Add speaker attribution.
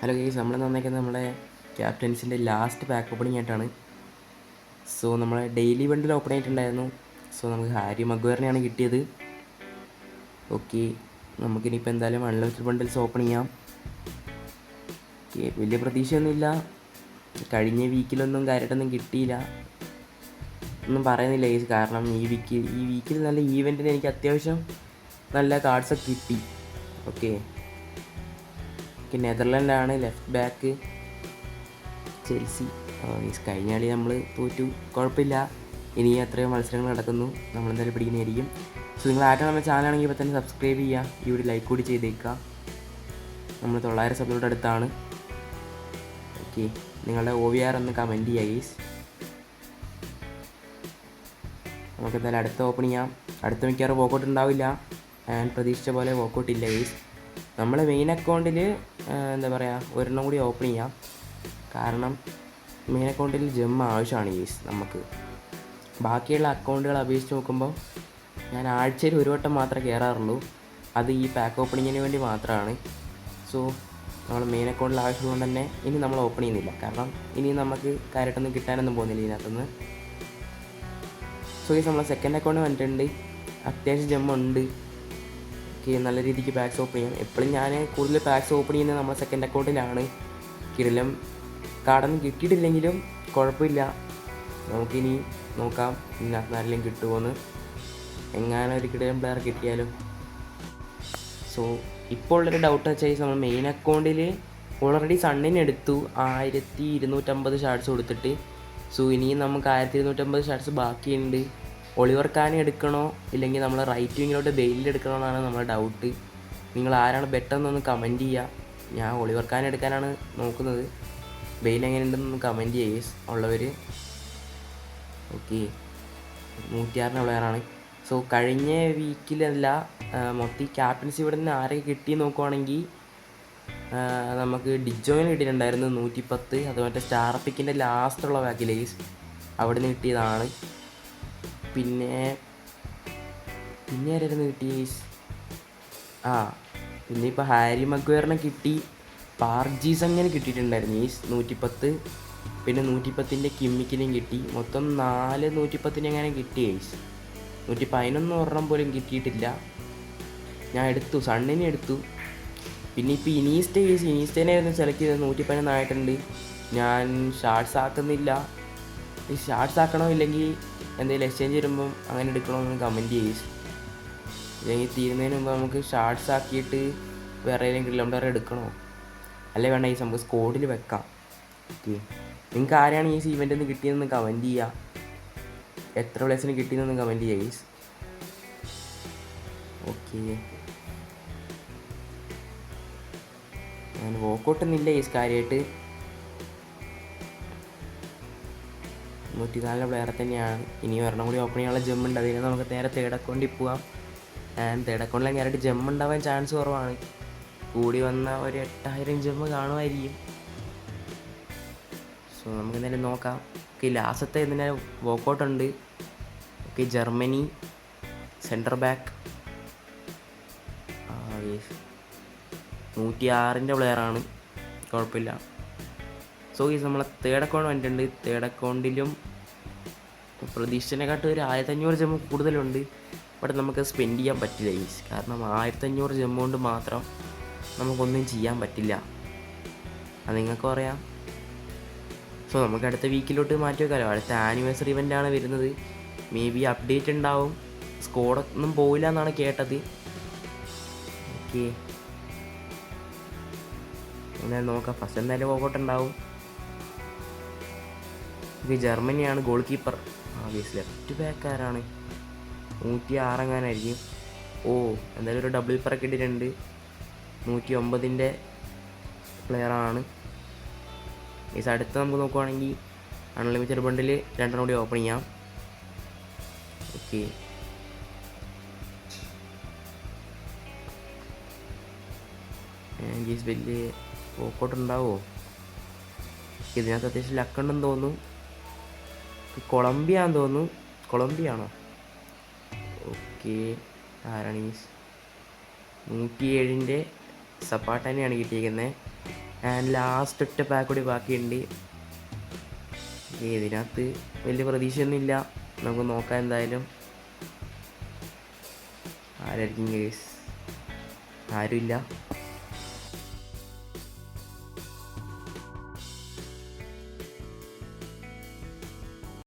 Speaker 1: Hello guys, നമ്മൾ നന്നേക്കുന്നത് നമ്മുടെ ക്യാപ്റ്റൻസിൻ്റെ last pack opening ആയിട്ടാണ്. സോ നമ്മളെ ഡെയിലി ബണ്ടിൽ ഓപ്പൺ ആയിട്ടുണ്ടായിരുന്നു. സോ നമുക്ക് ഹാരി മഗ്വയറിനെയാണ് കിട്ടിയത്. ഓക്കെ, നമുക്കിനിയിപ്പോൾ എന്തായാലും അൺലിമിറ്റഡ് ബണ്ടിൽസ് ഓപ്പൺ ചെയ്യാം. ഓക്കെ, വലിയ പ്രതീക്ഷയൊന്നുമില്ല. കഴിഞ്ഞ വീക്കിലൊന്നും കാര്യമായിട്ടൊന്നും കിട്ടിയില്ല, ഒന്നും പറയുന്നില്ല ഗൈസ്. കാരണം ഈ വീക്കിൽ നല്ല ഈവൻറ്റിന് എനിക്ക് അത്യാവശ്യം നല്ല കാർഡ്സൊക്കെ കിട്ടി. ഓക്കെ, നെതർലാൻഡാണ് ലെഫ്റ്റ് ബാക്ക്, ചെൽസി. കഴിഞ്ഞ കളി നമ്മൾ തോറ്റു, കുഴപ്പമില്ല. ഇനി എത്രയോ മത്സരങ്ങൾ നടക്കുന്നു, നമ്മളെന്തായാലും പിടിക്കുന്നതായിരിക്കും. സോ നിങ്ങൾ ആരും നമ്മുടെ ചാനലാണെങ്കിൽ ഇപ്പോൾ തന്നെ സബ്സ്ക്രൈബ് ചെയ്യുക, ഈ വീഡിയോ ലൈക്ക് കൂടി ചെയ്തേക്കുക. നമ്മൾ 900 സബ്സ്ക്രൈബർ അടുത്താണ്. ഓക്കെ, നിങ്ങളുടെ OVR ഒന്ന് കമൻറ്റ് ചെയ്യുക ഗൈസ്. നമുക്കെന്തായാലും അടുത്ത ഓപ്പൺ ചെയ്യാം. അടുത്ത മിക്കവാറും വോക്കൗട്ട് ഉണ്ടാവില്ല. ഞാൻ പ്രതീക്ഷിച്ച പോലെ വോക്കൗട്ട് ഇല്ല ഗൈസ്. നമ്മളെ മെയിൻ അക്കൗണ്ടിൽ എന്താ പറയുക, ഒരെണ്ണം കൂടി ഓപ്പൺ ചെയ്യാം. കാരണം മെയിൻ അക്കൗണ്ടിൽ ജെം ആവശ്യമാണ് ഗൈസ് നമുക്ക്. ബാക്കിയുള്ള അക്കൗണ്ടുകൾ അപേക്ഷിച്ച് നോക്കുമ്പോൾ ഞാൻ ആഴ്ചയിൽ ഒരു വട്ടം മാത്രമേ കയറാറുള്ളൂ. അത് ഈ പാക്ക് ഓപ്പണിങ്ങിന് വേണ്ടി മാത്രമാണ്. സോ നമ്മൾ മെയിൻ അക്കൗണ്ടിൽ ആവശ്യമുള്ളതുകൊണ്ട് തന്നെ ഇനി നമ്മൾ ഓപ്പൺ ചെയ്യുന്നില്ല. കാരണം ഇനി നമുക്ക് കാര്യമായിട്ടൊന്നും കിട്ടാനൊന്നും പോകുന്നില്ല ഇതിനകത്തുനിന്ന്. സോ ഗൈസ്, നമ്മളെ സെക്കൻഡ് അക്കൗണ്ട് വന്നിട്ടുണ്ട്. അത്യാവശ്യം ജെമ്മുണ്ട്. ഓക്കെ, നല്ല രീതിക്ക് പാക്സ് ഓപ്പൺ ചെയ്യാം. എപ്പോഴും ഞാൻ കൂടുതൽ പാക്സ് ഓപ്പൺ ചെയ്യുന്നത് നമ്മുടെ സെക്കൻഡ് അക്കൗണ്ടിലാണ്. കിടിലം കാർഡൊന്നും കിട്ടിയിട്ടില്ലെങ്കിലും കുഴപ്പമില്ല, നമുക്കിനി നോക്കാം ഇതിനകത്ത് ആരെങ്കിലും കിട്ടുമോയെന്ന്. എങ്ങനെ ഒരു കിടിലം പ്ലെയർ കിട്ടിയാലും. സോ ഇപ്പോൾ ഉള്ളൊരു ഡൗട്ട് വെച്ചാൽ നമ്മൾ മെയിൻ അക്കൗണ്ടിൽ ഓൾറെഡി സണ്ണിന് എടുത്തു 1250 ഷാർട്സ് കൊടുത്തിട്ട്. സോ ഇനിയും നമുക്ക് 1250 ഷാർട്സ് ബാക്കിയുണ്ട്. ഒളിവർ കാൻ എടുക്കണോ ഇല്ലെങ്കിൽ നമ്മൾ റൈറ്റ് വിങ്ങിലോട്ട് ബെയിലിൽ എടുക്കണോ എന്നാണ് നമ്മുടെ ഡൗട്ട്. നിങ്ങൾ ആരാണ് ബെറ്റെന്നൊന്ന് കമൻറ്റ് ചെയ്യുക. ഞാൻ ഒളിവർ കാൻ എടുക്കാനാണ് നോക്കുന്നത്. ബെയിൽ എങ്ങനെയുണ്ടെന്നൊന്ന് കമൻറ്റ് ചെയ്യുക ഉള്ളവർ. ഓക്കെ, 106 പ്ലെയറാണ്. സോ കഴിഞ്ഞ വീക്കിലല്ല, മൊത്തം ക്യാപ്റ്റൻസി ഇവിടെ നിന്ന് ആരൊക്കെ കിട്ടി നോക്കുവാണെങ്കിൽ നമുക്ക് ഡിജോയിന് കിട്ടിയിട്ടുണ്ടായിരുന്നു 110. അത് മറ്റേ സ്റ്റാർ പിക്കിൻ്റെ ലാസ്റ്റുള്ള പാക്കിലേസ് അവിടെ നിന്ന് കിട്ടിയതാണ്. പിന്നെ ആരായിരുന്നു കിട്ടിയേസ്? പിന്നെ ഇപ്പോൾ ഹാരി മഗ്വയറിനെ കിട്ടി. പാർജീസ് അങ്ങനെ കിട്ടിയിട്ടുണ്ടായിരുന്നു ഈസ് 110. പിന്നെ 110ൻ്റെ കിമ്മിക്കിനെയും കിട്ടി. മൊത്തം 4 110 എങ്ങനെ കിട്ടി ഈസ്. 111 ഒരെണ്ണം പോലും കിട്ടിയിട്ടില്ല. ഞാൻ എടുത്തു, സണ്ണിനെ എടുത്തു. പിന്നെ ഇപ്പോൾ ഇനീസ്റ്റേനായിരുന്നു സെലക്ട് ചെയ്തത്. 111 ആയിട്ടുണ്ട്. ഞാൻ ഷാർട്സ് ആക്കുന്നില്ല. ഈ ഷാർട്സ് ആക്കണോ ഇല്ലെങ്കിൽ എന്തെങ്കിലും എക്സ്ചേഞ്ച് വരുമ്പം അങ്ങനെ എടുക്കണമെന്ന് കമൻറ്റ് ചെയ്യും. ഇല്ലെങ്കിൽ തീരുന്നതിന് മുമ്പ് നമുക്ക് ഷാർട്സ് ആക്കിയിട്ട് വേറെ ഏതെങ്കിലും കിലോമീറ്റർ എടുക്കണോ അല്ലേ വേണ്ട ഈ നമുക്ക് സ്കോഡിൽ വെക്കാം. ഓക്കെ, നിങ്ങൾക്ക് ആരെയാണ് ഈ ഇവൻ്റിൽ നിന്ന് കിട്ടിയതെന്ന് കമൻറ്റ് ചെയ്യുക. എത്ര പ്ലേസിന് കിട്ടിയെന്നൊന്ന് കമൻറ്റ് ചെയ്യുക ഗൈസ്. ഓക്കെ, ഞാൻ വോക്കൗട്ടൊന്നുമില്ല ഗൈസ് കാര്യമായിട്ട്. 104 പ്ലെയർ തന്നെയാണ്. ഇനി ഒരെണ്ണം കൂടി ഓപ്പൺ ചെയ്യാനുള്ള ജെമ്മുണ്ട്. അതിന് നമുക്ക് നേരെ തേർഡ് അക്കൗണ്ടിൽ പോവാം. തേർഡ് അക്കൗണ്ടിൽ നേരിട്ട് ജെമ്മ് ഉണ്ടാവാൻ ചാൻസ് കുറവാണ്. കൂടി വന്ന ഒരു 8000 ജെമ്മ് കാണുമായിരിക്കും. സോ നമുക്ക് എന്തായാലും നോക്കാം. ഓക്കെ, ലാസ്റ്റത്തെ ഇതിന് വോക്കൗട്ടുണ്ട്. ഓക്കെ, ജർമ്മനി സെൻറ്റർ ബാക്ക് 106ൻ്റെ പ്ലെയറാണ്, കുഴപ്പമില്ല. സോ ഗൈസ്, നമ്മളെ തേർഡ് അക്കൗണ്ട് വന്നിട്ടുണ്ട്. തേർഡ് അക്കൗണ്ടിലും പ്രതീക്ഷിച്ചതിനെക്കാട്ടും ഒരു 1500 ജെമ്മ് കൂടുതലുണ്ട്. ബട്ട് നമുക്ക് സ്പെൻഡ് ചെയ്യാൻ പറ്റില്ല ഗൈസ്. കാരണം 1500 ജെമ്മ് കൊണ്ട് മാത്രം നമുക്കൊന്നും ചെയ്യാൻ പറ്റില്ല, അത് നിങ്ങൾക്കും അറിയാം. സോ നമുക്ക് അടുത്ത വീക്കിലോട്ട് മാറ്റി വെക്കാമല്ലോ. അടുത്ത ആനിവേഴ്സറി ഇവൻ്റാണ് വരുന്നത്. മേ ബി അപ്ഡേറ്റ് ഉണ്ടാവും. സ്കോഡൊന്നും പോയില്ല എന്നാണ് കേട്ടത്. ഓക്കെ, എന്തായാലും നോക്കാം. ഫസ്റ്റ് എന്തായാലും വോക്കൗട്ട് ഉണ്ടാവും. ഇത് ജർമ്മനിയാണ് ഗോൾ കീപ്പർ. ഓബിയസ്ലി ലെഫ്റ്റ് ബാക്കാരാണ് 106 എങ്ങാനായിരിക്കും. എന്തായാലും ഒരു ഡബിൾ പറക്ക് ഇട്ടിട്ടുണ്ട്. 109ൻ്റെ പ്ലെയറാണ്. മീൻസ് അടുത്ത് നമുക്ക് നോക്കുവാണെങ്കിൽ അൺലിമിറ്റഡ് ബണ്ടിൽ 2 കൂടി ഓപ്പൺ ചെയ്യാം. ഓക്കെ, ഗീസ് വലിയ വോക്കൗട്ട് ഉണ്ടാവുമോ? ഇതിനകത്ത് അത്യാവശ്യം ലക്കുണ്ടെന്ന് തോന്നുന്നു. കൊളംബിയ ആണെന്ന് തോന്നുന്നു. കൊളംബിയ ആണോ? ഓക്കെ, ആരാണ് ഈ 107ൻ്റെ സപ്പാട്ട് തന്നെയാണ് കിട്ടിയിരിക്കുന്നത്. ആൻഡ് ലാസ്റ്റ് ഒറ്റ പാക്ക് കൂടി ബാക്കിയുണ്ട്. ഇതിനകത്ത് വലിയ പ്രതീക്ഷയൊന്നുമില്ല, നമുക്ക് നോക്കാം എന്തായാലും. ആരായിരിക്കും ഗൈസ്? ആരുമില്ല.